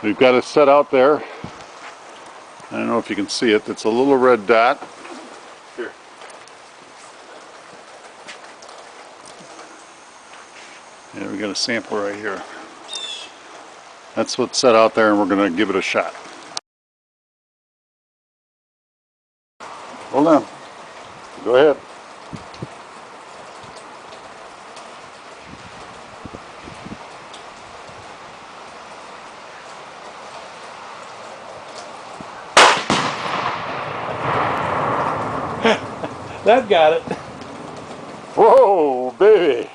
We've got it set out there. I don't know if you can see it. It's a little red dot. Here. Yeah, we got a sample right here. That's what's set out there, and we're going to give it a shot. Hold on. Go ahead. That got it. Whoa, baby.